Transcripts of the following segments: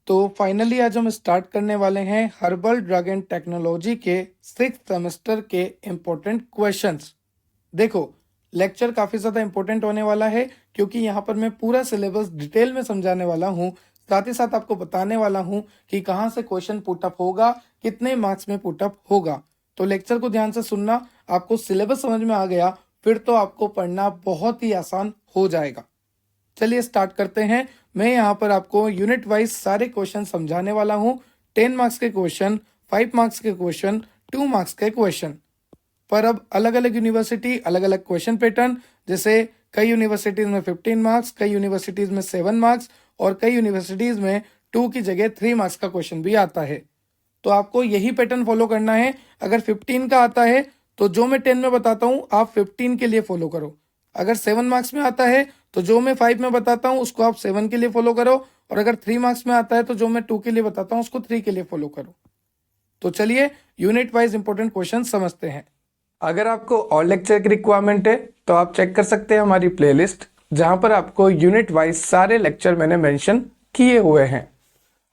तो फाइनली आज हम स्टार्ट करने वाले हैं हर्बल ड्रग एंड टेक्नोलॉजी के 6th सेमेस्टर के इम्पोर्टेंट क्वेश्चंस। देखो, लेक्चर काफ़ी ज़्यादा इम्पोर्टेंट होने वाला है क्योंकि यहाँ पर मैं पूरा सिलेबस डिटेल में समझाने वाला हूँ। साथ ही साथ आपको बताने वाला हूँ कि कहाँ से क्वेश्चन पुटअप होगा, कितने मार्क्स में पुटअप होगा। तो लेक्चर को ध्यान से सुनना, आपको सिलेबस समझ में आ गया फिर तो आपको पढ़ना बहुत ही आसान हो जाएगा। चलिए स्टार्ट करते हैं। मैं यहाँ पर आपको यूनिट वाइज सारे क्वेश्चन समझाने वाला हूँ। 10 मार्क्स के क्वेश्चन, 5 मार्क्स के क्वेश्चन, 2 मार्क्स के क्वेश्चन। पर अब अलग अलग यूनिवर्सिटी अलग अलग क्वेश्चन पैटर्न, जैसे कई यूनिवर्सिटीज में 15 मार्क्स, कई यूनिवर्सिटीज में 7 मार्क्स और कई यूनिवर्सिटीज में 2 की जगह 3 मार्क्स का क्वेश्चन भी आता है। तो आपको यही पैटर्न फॉलो करना है। अगर 15 का आता है तो जो मैं 10 में बताता हूँ आप 15 के लिए फॉलो करो। अगर 7 मार्क्स में आता है तो जो मैं 5 में बताता हूँ उसको आप 7 के लिए फॉलो करो, और अगर 3 मार्क्स में आता है तो जो मैं 2 के लिए बताता हूँ उसको 3 के लिए फॉलो करो। तो चलिए यूनिट वाइज इंपॉर्टेंट क्वेश्चन समझते हैं। अगर आपको और लेक्चर की रिक्वायरमेंट है तो आप चेक कर सकते हैं हमारी प्लेलिस्ट, जहां पर आपको यूनिट वाइज सारे लेक्चर मैंने मेंशन किए हुए हैं।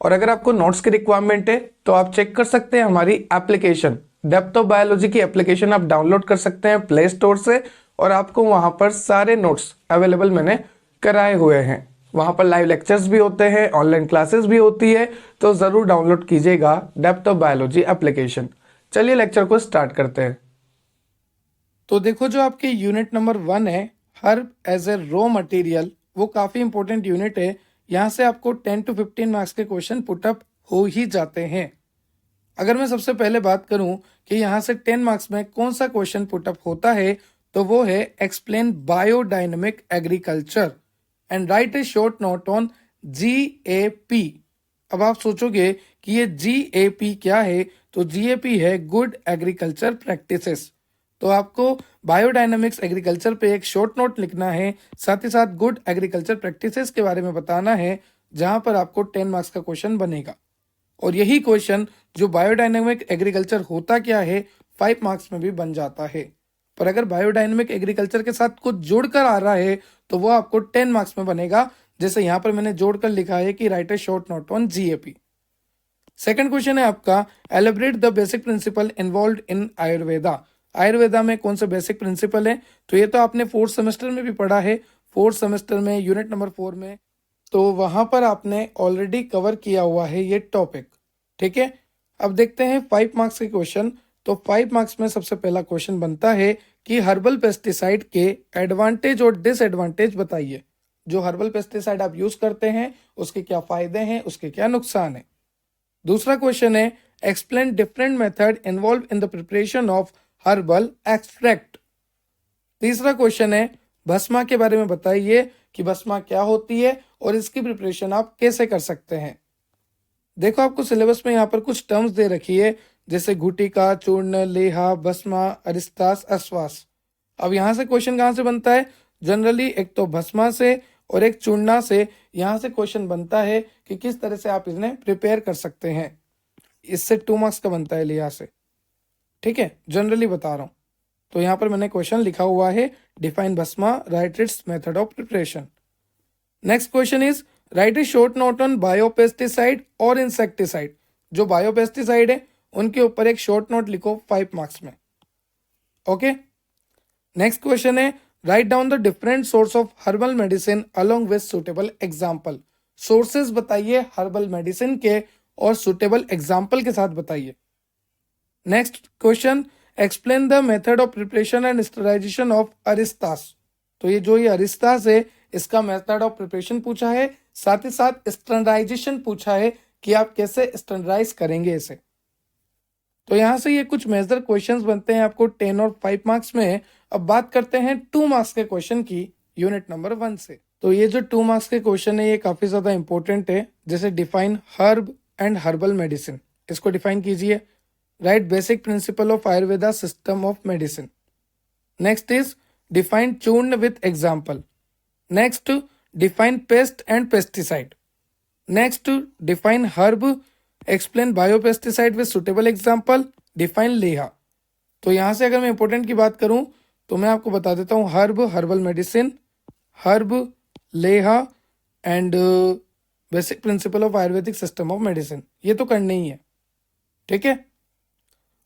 और अगर आपको नोट्स की रिक्वायरमेंट है तो आप चेक कर सकते हैं हमारी एप्लीकेशन डेप्थ ऑफ बायोलॉजी की एप्लीकेशन आप डाउनलोड कर सकते हैं प्ले स्टोर से, और आपको वहां पर सारे नोट्स अवेलेबल मैंने कराए हुए हैं। वहां पर लाइव लेक्चर्स भी होते हैं, ऑनलाइन क्लासेस भी होती है, तो जरूर डाउनलोड कीजिएगा डेप्थ ऑफ बायोलॉजी एप्लीकेशन। चलिए लेक्चर को स्टार्ट करते हैं। तो देखो, जो आपके यूनिट नंबर 1 है herb as a raw material, वो काफ़ी इंपॉर्टेंट यूनिट है। यहाँ से आपको 10 to 15 मार्क्स के क्वेश्चन पुटअप हो ही जाते हैं। अगर मैं सबसे पहले बात करूं कि यहाँ से 10 मार्क्स में कौन सा क्वेश्चन पुटअप होता है, तो वो है explain biodynamic agriculture and write a short note on GAP। अब आप सोचोगे कि ये GAP क्या है, तो GAP है गुड एग्रीकल्चर प्रैक्टिसेस। तो आपको बायोडायनामिक्स एग्रीकल्चर पे एक शॉर्ट नोट लिखना है, साथ ही साथ गुड एग्रीकल्चर प्रैक्टिसेस के बारे में बताना है, जहां पर आपको 10 मार्क्स का क्वेश्चन बनेगा। और यही क्वेश्चन जो बायोडायनामिक एग्रीकल्चर होता क्या है 5 मार्क्स में भी बन जाता है। पर अगर बायोडायनामिक एग्रीकल्चर के साथ कुछ जोड़कर आ रहा है तो वो आपको 10 मार्क्स में बनेगा, जैसे यहाँ पर मैंने जोड़कर लिखा है कि right a short note on GAP। Second question है आपका एलिब्रेट the basic principle involve in Ayurveda. Ayurveda में कौन से बेसिक प्रिंसिपल है, तो ये तो आपने 4th सेमेस्टर में भी पढ़ा है। 4th सेमेस्टर में यूनिट नंबर 4 में, तो वहां पर आपने ऑलरेडी कवर किया हुआ है ये टॉपिक। ठीक है, अब देखते हैं 5 मार्क्स के क्वेश्चन। तो 5 मार्क्स में सबसे पहला क्वेश्चन बनता है कि हर्बल पेस्टिसाइड के एडवांटेज और डिसएडवांटेज बताइए। जो हर्बल पेस्टिसाइड आप यूज करते हैं उसके क्या फायदे हैं, उसके क्या नुकसान है। दूसरा क्वेश्चन है explain different method involve in the preparation of herbal extract. तीसरा क्वेश्चन है भस्मा के बारे में बताइए कि भस्मा क्या होती है और इसकी प्रिपरेशन आप कैसे कर सकते हैं। देखो, आपको सिलेबस में यहाँ पर कुछ टर्म्स दे रखी है, जैसे गुटिका, चूर्ण, लेहा, भस्मा, अरिस्तास, आश्वास। अब यहाँ से क्वेश्चन कहाँ से बनता है, जनरली एक तो भस्मा से और एक चूर्णा से यहाँ से क्वेश्चन बनता है कि किस तरह से आप इन्हें प्रिपेयर कर सकते हैं। इससे 2 मार्क्स का बनता है लिया से। ठीक है, जनरली बता रहा हूँ। तो यहाँ पर मैंने क्वेश्चन लिखा हुआ है define bhasma, write its method of preparation. Next question is write a short note on biopesticide और इंसेक्टिसाइड। जो बायोपेस्टिसाइड है उनके ऊपर एक शॉर्ट नोट लिखो 5 मार्क्स में। ओके, नेक्स्ट क्वेश्चन है write down the different source of herbal medicine along with suitable example. Sources बताइए हर्बल मेडिसिन के और सुटेबल एग्जाम्पल के साथ बताइए। Next question explain the method of preparation and sterilization of arishtas. तो ये अरिस्तास है इसका मेथड ऑफ प्रिपरेशन पूछा है, साथ ही साथ स्टैंडर्डाइजेशन पूछा है कि आप कैसे स्टैंडर्डाइज करेंगे इसे। तो यहां से ये कुछ मेजर क्वेश्चंस बनते हैं आपको 10 और 5 मार्क्स में। अब बात करते हैं 2 मार्क्स के क्वेश्चन की यूनिट नंबर 1 से। तो ये जो 2 मार्क्स के क्वेश्चन है ये काफी ज्यादा इंपॉर्टेंट है, जैसे define herb and herbal medicine, इसको डिफाइन कीजिए। Write basic principle of Ayurveda system of medicine. Next is define churna with example. Next define paste and pesticide. Next define herb, explain biopesticide with suitable example, define leha. तो यहां से अगर मैं important की बात करूं तो मैं आपको बता देता हूं herb, herbal medicine, herb, leha and basic principle of Ayurvedic system of medicine, ये तो करना ही है, ठीक है।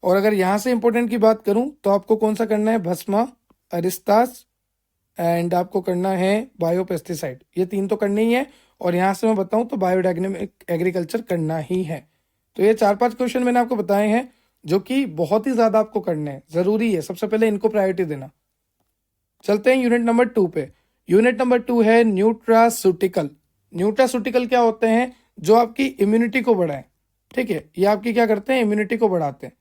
और अगर यहाँ से इंपॉर्टेंट की बात करूँ तो आपको कौन सा करना है, भस्मा, अरिस्तास एंड आपको करना है बायोपेस्टिसाइड, ये 3 तो करने ही है। और यहाँ से मैं बताऊँ तो बायोडायनेमिक एग्रीकल्चर करना ही है। तो ये 4-5 क्वेश्चन मैंने आपको बताए हैं जो कि बहुत ही ज़्यादा आपको करने हैं, ज़रूरी है, सबसे पहले इनको प्रायोरिटी देना। चलते हैं यूनिट नंबर 2 पे। यूनिट नंबर 2 है न्यूट्रासूटिकल। न्यूट्रासूटिकल क्या होते हैं, जो आपकी इम्यूनिटी को बढ़ाएं, ठीक है, ये आपकी क्या करते हैं, इम्यूनिटी को बढ़ाते हैं।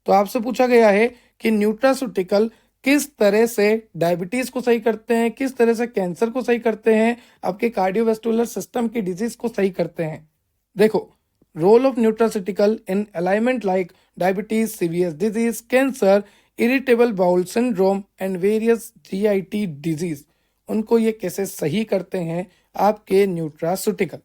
तो आपसे पूछा गया है कि न्यूट्रासूटिकल किस तरह से डायबिटीज को सही करते हैं, किस तरह से कैंसर को सही करते हैं, आपके कार्डियोवेस्कुलर सिस्टम की डिजीज को सही करते हैं। देखो, role of nutraceutical in alignment like diabetes, severe disease, cancer, irritable bowel syndrome and various GIT disease, उनको ये कैसे सही करते हैं आपके न्यूट्रासूटिकल।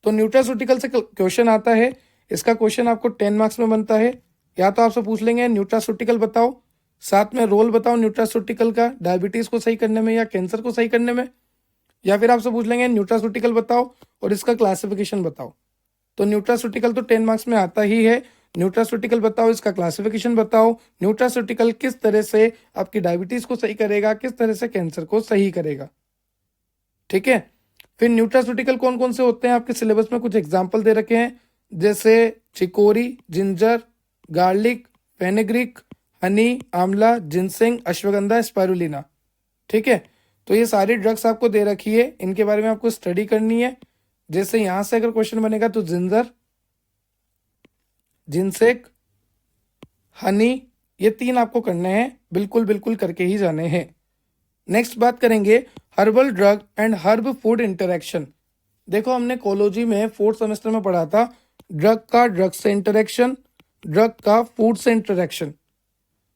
तो न्यूट्रासूटिकल से क्वेश्चन आता है, इसका क्वेश्चन आपको 10 मार्क्स में बनता है। या तो आपसे पूछ लेंगे न्यूट्रासूटिकल बताओ, साथ में रोल बताओ न्यूट्रासूटिकल का डायबिटीज को सही करने में या कैंसर को सही करने में, या फिर आपसे पूछ लेंगे न्यूट्रासूटिकल बताओ और इसका क्लासिफिकेशन बताओ। तो न्यूट्रासूटिकल तो 10 मार्क्स में आता ही है। न्यूट्रासूटिकल बताओ, इसका क्लासिफिकेशन बताओ, न्यूट्रासूटिकल किस तरह से आपकी डायबिटीज को सही करेगा, किस तरह से कैंसर को सही करेगा, ठीक है। फिर न्यूट्रासूटिकल कौन कौन से होते हैं, आपके सिलेबस में कुछ एग्जाम्पल दे रखे हैं, जैसे chicory, ginger, garlic, fenugreek, Honey, आंवला, जिनसेंग, अश्वगंधा, स्पाइरुलिना, ठीक है। तो ये सारी ड्रग्स आपको दे रखी है, इनके बारे में आपको स्टडी करनी है। जैसे यहां से अगर क्वेश्चन बनेगा तो जिंजर, जिनसेक, हनी, ये 3 आपको करने हैं, बिल्कुल बिल्कुल करके ही जाने हैं। नेक्स्ट बात करेंगे herbal drug and herb food interaction. देखो, हमने कोलॉजी में 4th सेमेस्टर में पढ़ा था ड्रग का ड्रग से इंटरेक्शन, ड्रग का फूड से इंटरेक्शन।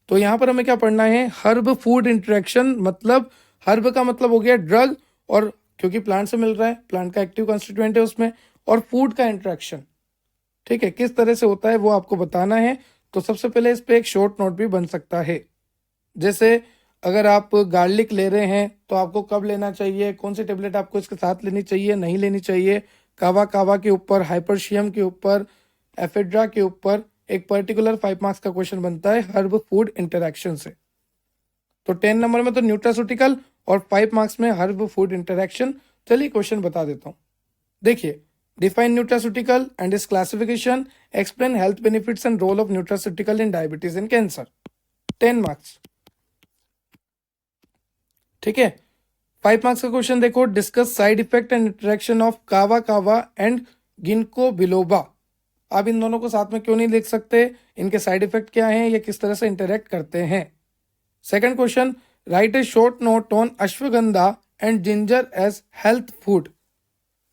तो यहाँ पर हमें क्या पढ़ना है, हर्ब फूड इंटरेक्शन। मतलब हर्ब का मतलब हो गया ड्रग, और क्योंकि प्लांट से मिल रहा है, प्लांट का एक्टिव कॉन्स्टिट्यूएंट है उसमें, और फूड का इंटरेक्शन, ठीक है, किस तरह से होता है वो आपको बताना है। तो सबसे पहले इस पे एक शॉर्ट नोट भी बन सकता है, जैसे अगर आप गार्लिक ले रहे हैं तो आपको कब लेना चाहिए, कौन सी टेबलेट आपको इसके साथ लेनी चाहिए, नहीं लेनी चाहिए, कावा कावा के ऊपर, हाइपरशियम के ऊपर, एफेड्रा के ऊपर एक पर्टिकुलर 5 मार्क्स का क्वेश्चन बनता है हर्ब फूड इंटरेक्शन से। तो 10 नंबर में तो न्यूट्रासूटिकल और 5 मार्क्स में हर्ब फूड इंटरेक्शन। चलिए क्वेश्चन बता देता हूँ। देखिए, define nutraceutical and its classification, explain health benefits and role of nutraceutical in diabetes and cancer, 10 marks, ठीक है। 5 मार्क्स का क्वेश्चन देखो, discuss side effect and interaction of kava kava and गिनको biloba. आप इन दोनों को साथ में क्यों नहीं लिख सकते, इनके साइड इफेक्ट क्या हैं, ये किस तरह से इंटरेक्ट करते हैं। Second question, write a short note on ashwagandha and ginger as health food.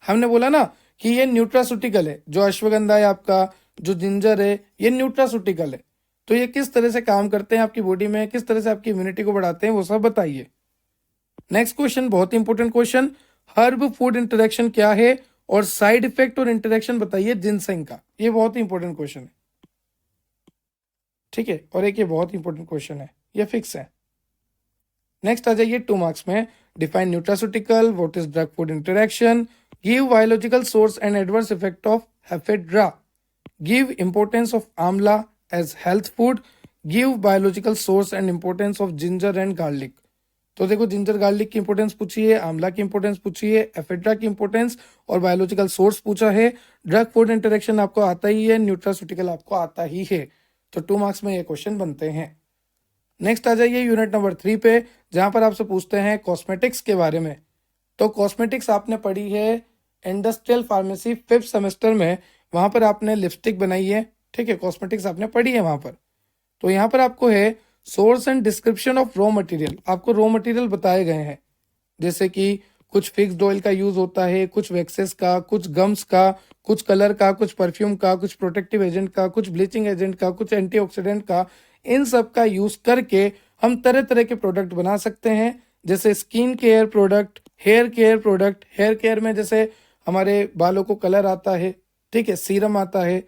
हमने बोला ना कि ये न्यूट्रासूटिकल है, जो अश्वगंधा है आपका, जो जिंजर है, ये न्यूट्रासूटिकल है। तो ये किस तरह से काम करते हैं आपकी बॉडी में, किस तरह से आपकी इम्यूनिटी को बढ़ाते हैं, वो सब बताइए। नेक्स्ट क्वेश्चन, बहुत important question, herb food interaction क्या है और साइड इफेक्ट और इंटरेक्शन बताइए जिनसेंग का। ये बहुत ही इंपॉर्टेंट क्वेश्चन है, ठीक है। और एक ये बहुत इंपॉर्टेंट क्वेश्चन है, ये फिक्स है। नेक्स्ट आ जाइए 2 मार्क्स में, define nutraceutical, what is drug food interaction, give biological source and adverse effect of ephedra, give importance of amla as health food, give biological source and importance of ginger and garlic. तो देखो, ginger garlic की importance पूछी है, आंवला की importance पूछी है, ephedra की इंपॉर्टेंस और बायोलॉजिकल सोर्स पूछा है। ड्रग फूड इंटरेक्शन आपको आता ही है, न्यूट्रासूटिकल आपको आता ही है। तो 2 मार्क्स में ये क्वेश्चन बनते हैं। नेक्स्ट आ जाइए यूनिट नंबर 3 पे, जहां पर आपसे पूछते हैं कॉस्मेटिक्स के बारे में। तो कॉस्मेटिक्स आपने पढ़ी है इंडस्ट्रियल फार्मेसी 5th सेमेस्टर में, वहां पर आपने लिपस्टिक बनाई है, ठीक है, कॉस्मेटिक्स आपने पढ़ी है वहां पर। तो यहाँ पर आपको है source and description of raw material, आपको रॉ मटेरियल बताए गए हैं, जैसे कि कुछ फिक्स्ड ऑयल का यूज होता है, कुछ वैक्सेस का, कुछ गम्स का, कुछ कलर का, कुछ परफ्यूम का, कुछ प्रोटेक्टिव एजेंट का, कुछ ब्लीचिंग एजेंट का, कुछ एंटीऑक्सीडेंट का। इन सब का यूज करके हम तरह तरह के प्रोडक्ट बना सकते हैं, जैसे skin care product, hair care product. Hair care में जैसे हमारे बालों को कलर आता है, ठीक है, सीरम आता है,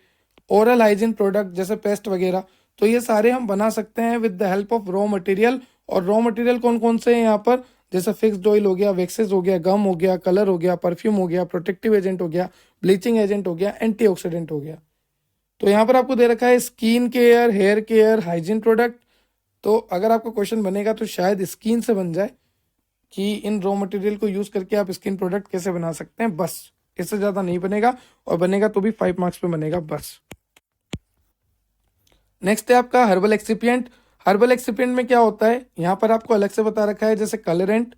ओरल हाइजीन प्रोडक्ट जैसे पेस्ट वगैरह। तो ये सारे हम बना सकते हैं with the help of raw material. और रॉ मटेरियल कौन कौन से हैं यहाँ पर, जैसे फिक्स्ड ऑयल हो गया, वैक्सेस हो गया, गम हो गया, कलर हो गया, परफ्यूम हो गया, प्रोटेक्टिव एजेंट हो गया, ब्लीचिंग एजेंट हो गया, एंटीऑक्सीडेंट हो गया। तो यहाँ पर आपको दे रखा है skin care, hair care, hygiene product. तो अगर आपका क्वेश्चन बनेगा तो शायद स्किन से बन जाए कि इन रॉ मटेरियल को यूज करके आप स्किन प्रोडक्ट कैसे बना सकते हैं, बस इससे ज्यादा नहीं बनेगा, और बनेगा तो भी 5 मार्क्स पे बनेगा बस। नेक्स्ट है आपका हर्बल एक्सिपिएंट। हर्बल एक्सिपिएंट में क्या होता है, यहाँ पर आपको अलग से बता रखा है, जैसे colourant,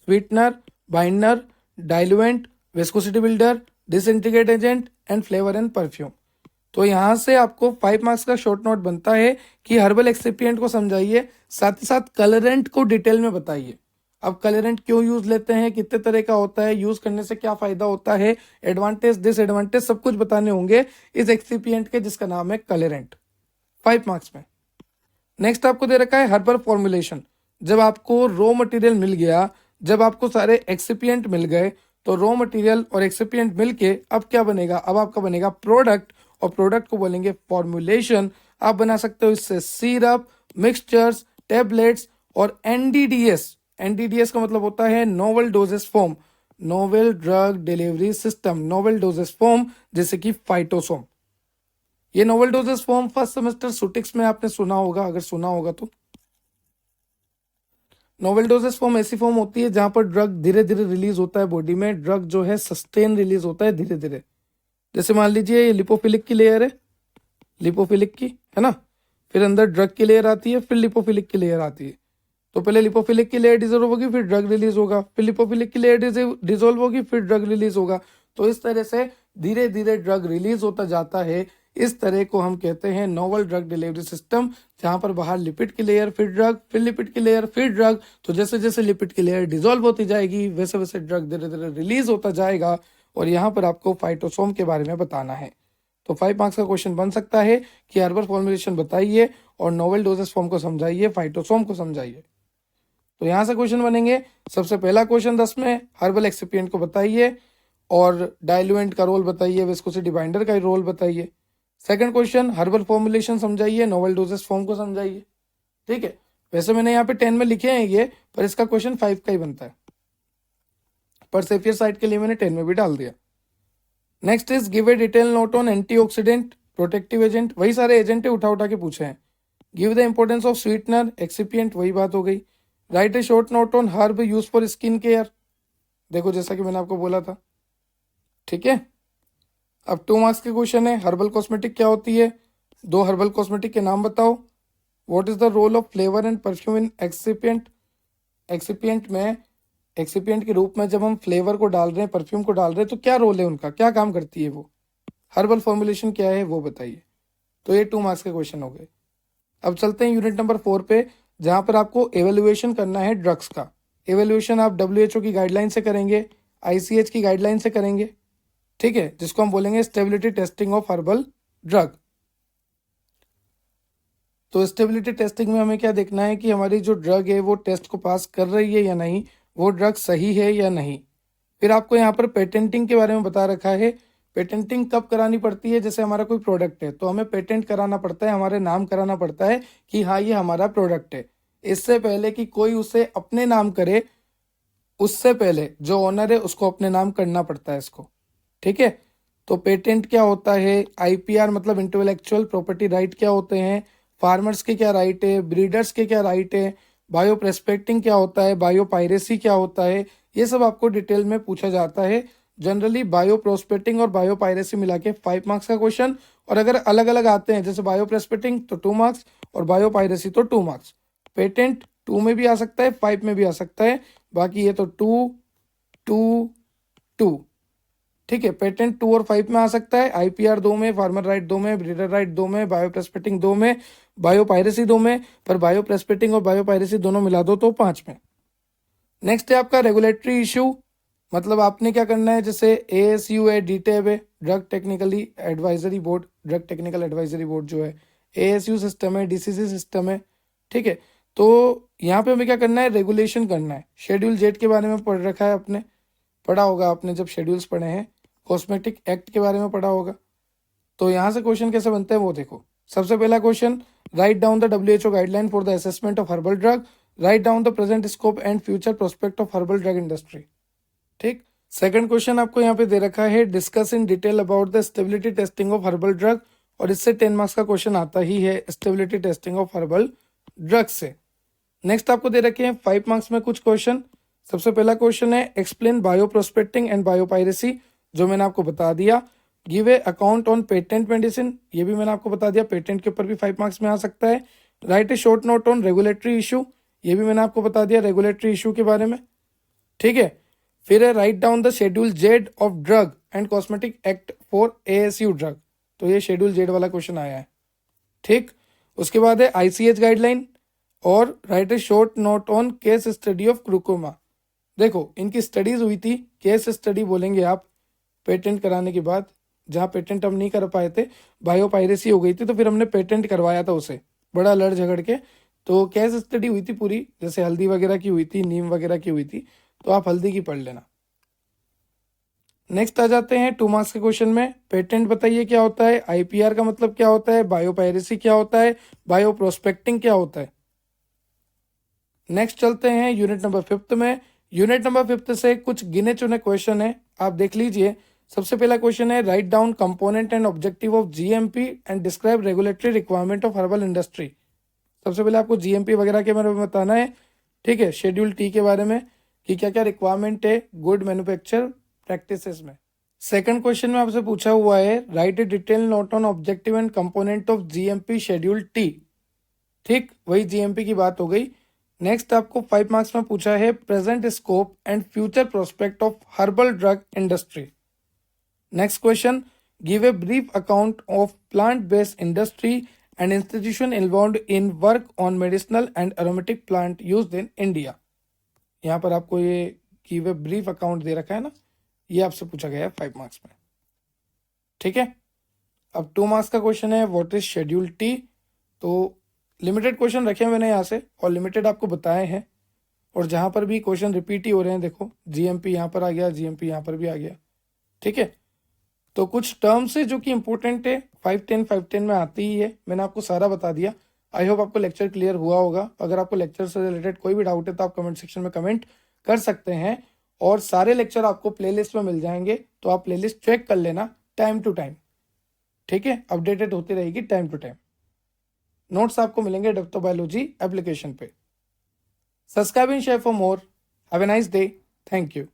sweetener, binder, diluent, viscosity builder, disintegrate agent and flavour and perfume. तो यहाँ से आपको 5 मार्क्स का शॉर्ट नोट बनता है कि हर्बल एक्सिपिएंट को समझाइए, साथ ही साथ कलरेंट को डिटेल में बताइए। अब कलरेंट क्यों यूज लेते हैं, कितने तरह का होता है, यूज करने से क्या फायदा होता है, एडवांटेज डिसएडवांटेज सब कुछ बताने होंगे इस एक्सिपिएंट के, जिसका नाम है कलरेंट, 5 मार्क्स में। नेक्स्ट आपको दे रखा है हर्बल फॉर्मुलेशन। जब आपको रॉ मटेरियल मिल गया, जब आपको सारे एक्सिपिएंट मिल गए, तो रॉ मटेरियल और एक्सिपिएंट मिलके अब क्या बनेगा, अब आपका बनेगा प्रोडक्ट, और प्रोडक्ट को बोलेंगे फॉर्मुलेशन। आप बना सकते हो इससे सिरप, मिक्सचर्स, टेबलेट्स और एनडीडीएस। एनडीडीएस का मतलब होता है novel doses form, novel drug delivery system, novel doses form, जैसे कि फाइटोसोम। ये novel doses form first semester सुटिक्स में आपने सुना होगा, अगर सुना होगा तो। नोवेल डोजेस फॉर्म ऐसी फॉर्म होती है जहां पर ड्रग धीरे धीरे रिलीज होता है बॉडी में, ड्रग जो है सस्टेन रिलीज होता है धीरे धीरे। जैसे मान लीजिए ये लिपोफिलिक की लेयर है, लिपोफिलिक की है ना, फिर अंदर ड्रग की लेयर आती है, फिर लिपोफिलिक की लेयर आती है। तो पहले लिपोफिलिक की लेयर डिजोल्व होगी, फिर ड्रग रिलीज होगा, फिर लिपोफिलिक की लेयर डिजोल्व होगी, फिर ड्रग रिलीज होगा। तो इस तरह से धीरे धीरे ड्रग रिलीज होता जाता है। इस तरह को हम कहते हैं नोवेल ड्रग डिलीवरी सिस्टम, जहां पर बाहर लिपिड की लेयर, फिर ड्रग, फिर लिपिड की लेयर, फिर ड्रग। तो जैसे जैसे लिपिड की लेयर डिजोल्व होती जाएगी, वैसे वैसे ड्रग धीरे धीरे रिलीज होता जाएगा। और यहाँ पर आपको फाइटोसोम के बारे में बताना है। तो 5 मार्क्स का क्वेश्चन बन सकता है कि हर्बल फॉर्मुलेशन बताइए और नोवेल डोजेस फॉर्म को समझाइए, फाइटोसोम को समझाइए। तो यहां से क्वेश्चन बनेंगे। सबसे पहला क्वेश्चन 10 में हर्बल एक्सिपिएंट को बताइए और डाइल्यूएंट का रोल बताइए, विस्कोसिटी बाइंडर का रोल बताइए। सेकंड क्वेश्चन हर्बल फॉर्मुलेशन समझाइए, नोवेल डोजेस फॉर्म को समझाइए। ठीक है, वैसे मैंने यहाँ पे 10 में लिखे हैं ये, पर इसका क्वेश्चन 5 का ही बनता है, पर सेफियर साइड के लिए मैंने 10 में भी डाल दिया। Next is give a detail note on antioxidant, protective agent, वही सारे एजेंट उठा उठा के पूछे हैं। Give the importance of sweetener, excipient, वही बात हो गई। Right a short note on herb use for skin care, देखो जैसा कि मैंने आपको बोला था। ठीक है, अब 2 मार्क्स के क्वेश्चन है। हर्बल कॉस्मेटिक क्या होती है, 2 हर्बल कॉस्मेटिक के नाम बताओ। What is the role of flavour and perfume in excipient, excipient में, एक्सिपिएंट के रूप में जब हम फ्लेवर को डाल रहे हैं, परफ्यूम को डाल रहे हैं, तो क्या रोल है उनका, क्या काम करती है वो, हर्बल फॉर्मुलेशन क्या है वो बताइए। तो ये 2 मार्क्स के क्वेश्चन हो गए। अब चलते हैं यूनिट नंबर 4 पे, जहां पर आपको एवेल्युएशन करना है ड्रग्स का। एवेल्युएशन आप WHO की गाइडलाइन से करेंगे, ICH की गाइडलाइन से करेंगे। ठीक है, जिसको हम बोलेंगे stability testing of herbal drug. तो स्टेबिलिटी टेस्टिंग में हमें क्या देखना है कि हमारी जो ड्रग है वो टेस्ट को पास कर रही है या नहीं, वो ड्रग सही है या नहीं। फिर आपको यहाँ पर पेटेंटिंग के बारे में बता रखा है। पेटेंटिंग कब करानी पड़ती है, जैसे हमारा कोई प्रोडक्ट है तो हमें पेटेंट कराना पड़ता है, हमारे नाम कराना पड़ता है कि हाँ ये हमारा प्रोडक्ट है। इससे पहले कि कोई उसे अपने नाम करे, उससे पहले जो ओनर है उसको अपने नाम करना पड़ता है इसको। ठीक है, तो पेटेंट क्या होता है, IPR मतलब इंटेलेक्चुअल प्रॉपर्टी राइट क्या होते हैं, फार्मर्स के क्या राइट है, ब्रीडर्स के क्या राइट है, बायो प्रोस्पेक्टिंग क्या होता है, बायो पायरेसी क्या होता है, ये सब आपको डिटेल में पूछा जाता है। जनरली बायो प्रोस्पेक्टिंग और बायो पायरेसी मिला के 5 मार्क्स का क्वेश्चन, और अगर अलग अलग आते हैं जैसे बायो प्रोस्पेक्टिंग तो 2 मार्क्स और बायो पायरेसी तो 2 मार्क्स। पेटेंट 2 में भी आ सकता है, 5 में भी आ सकता है, बाकी ये तो 2 2 2। ठीक है, पेटेंट 2 और 5 में आ सकता है, IPR 2 में, फार्मर राइट 2 में, ब्रीडर राइट 2 में, बायो प्रोस्पेक्टिंग 2 में, बायो पायरेसी 2 में, पर बायो प्रोस्पेक्टिंग और बायो पायरेसी दोनों मिला दो तो 5 में। नेक्स्ट है आपका रेगुलेटरी इशू, मतलब आपने क्या करना है, जैसे ASU है, DTAB है, drug technically advisory board, drug technical advisory board जो है, ASU सिस्टम है, DCC सिस्टम है। ठीक है, तो यहाँ पे हमें क्या करना है, रेगुलेशन करना है। शेड्यूल जेड के बारे में पढ़ रखा है आपने, पढ़ा होगा आपने जब शेड्यूल्स पढ़े हैं, कॉस्मेटिक एक्ट के बारे में पढ़ा होगा। तो यहाँ से क्वेश्चन कैसे बनते हैं वो देखो। सबसे पहला question, right down the WHO guideline for the assessment of herbal drug. Right down the present scope and future prospect of herbal drug industry. ठीक। सेकंड क्वेश्चन आपको यहाँ पे दे रखा है, discuss in detail about the stability testing of herbal drug, और इससे 10 marks का question आता ही है stability testing of herbal drug से। नेक्स्ट आपको दे रखे हैं 5 मार्क्स में कुछ क्वेश्चन। सबसे पहला क्वेश्चन है, explain bio prospecting and biopiracy, जो मैंने आपको बता दिया। Give a account on patent medicine, ये भी मैंने आपको बता दिया, पेटेंट के ऊपर भी 5 मार्क्स में आ सकता है। Right a short note on regulatory issue, ये भी मैंने आपको बता दिया रेगुलेटरी इशू के बारे में। ठीक है। फिर है, write down the schedule Z of drug and cosmetic act for ASU drug, तो ये शेड्यूल जेड वाला क्वेश्चन आया है। ठीक। उसके बाद है आईसीएच गाइडलाइन, और right a short note on case study of glaucoma. देखो इनकी स्टडीज हुई थी, केस स्टडी बोलेंगे आप पेटेंट कराने के बाद, जहाँ पेटेंट हम नहीं कर पाए थे, बायोपायरेसी हो गई थी, तो फिर हमने पेटेंट करवाया था उसे बड़ा लड़ झगड़ के, तो केस स्टडी हुई थी पूरी, जैसे हल्दी वगैरह की हुई थी, नीम वगैरह की हुई थी, तो आप हल्दी की पढ़ लेना। नेक्स्ट आ जाते हैं 2 मार्क्स के क्वेश्चन में, पेटेंट बताइए क्या होता है, आईपीआर का मतलब क्या होता है, बायोपायरेसी क्या होता है, बायो प्रोस्पेक्टिंग क्या होता है। नेक्स्ट चलते हैं यूनिट नंबर 5 में। यूनिट नंबर 5 से कुछ गिने चुने क्वेश्चन है, आप देख लीजिए। सबसे पहला क्वेश्चन है, write down component and objective of GMP and describe regulatory requirement of herbal industry. सबसे पहले आपको जीएमपी वगैरह के बारे में बताना है। ठीक है। शेड्यूल टी के बारे में कि क्या क्या रिक्वायरमेंट है गुड मैन्युफैक्चर प्रैक्टिसेस में। सेकंड क्वेश्चन में आपसे पूछा हुआ है, right A detail note on objective and component of GMP schedule T. ठीक, वही जीएमपी की बात हो गई। नेक्स्ट आपको 5 मार्क्स में पूछा है, present scope and future prospect of herbal drug industry. Next question, give a brief account of plant based industry and institution involved in work on medicinal and aromatic plant used in India. यहाँ पर आपको ये give a brief account दे रखा है ना, ये आपसे पूछा गया है 5 मार्क्स में। ठीक है। अब 2 मार्क्स का क्वेश्चन है, व्हाट इज शेड्यूल टी। तो लिमिटेड क्वेश्चन रखे मैंने यहाँ से, और लिमिटेड आपको बताए हैं, और जहाँ पर भी क्वेश्चन रिपीट ही हो रहे हैं, देखो जीएमपी यहाँ पर आ गया, जीएमपी यहाँ पर भी आ गया। ठीक है। तो कुछ टर्म्स है जो कि इंपॉर्टेंट है, 510 में आती ही है, मैंने आपको सारा बता दिया। आई होप आपको लेक्चर क्लियर हुआ होगा। अगर आपको लेक्चर से रिलेटेड कोई भी डाउट है तो आप कमेंट सेक्शन में कमेंट कर सकते हैं, और सारे लेक्चर आपको प्लेलिस्ट में मिल जाएंगे, तो आप प्लेलिस्ट चेक कर लेना टाइम टू टाइम। ठीक है, अपडेटेड होती रहेगी टाइम टू टाइम। नोट्स आपको मिलेंगे डेप्थ ऑफ बायोलॉजी एप्लीकेशन पे। Subscribe and share for more. Have a nice day. Thank you.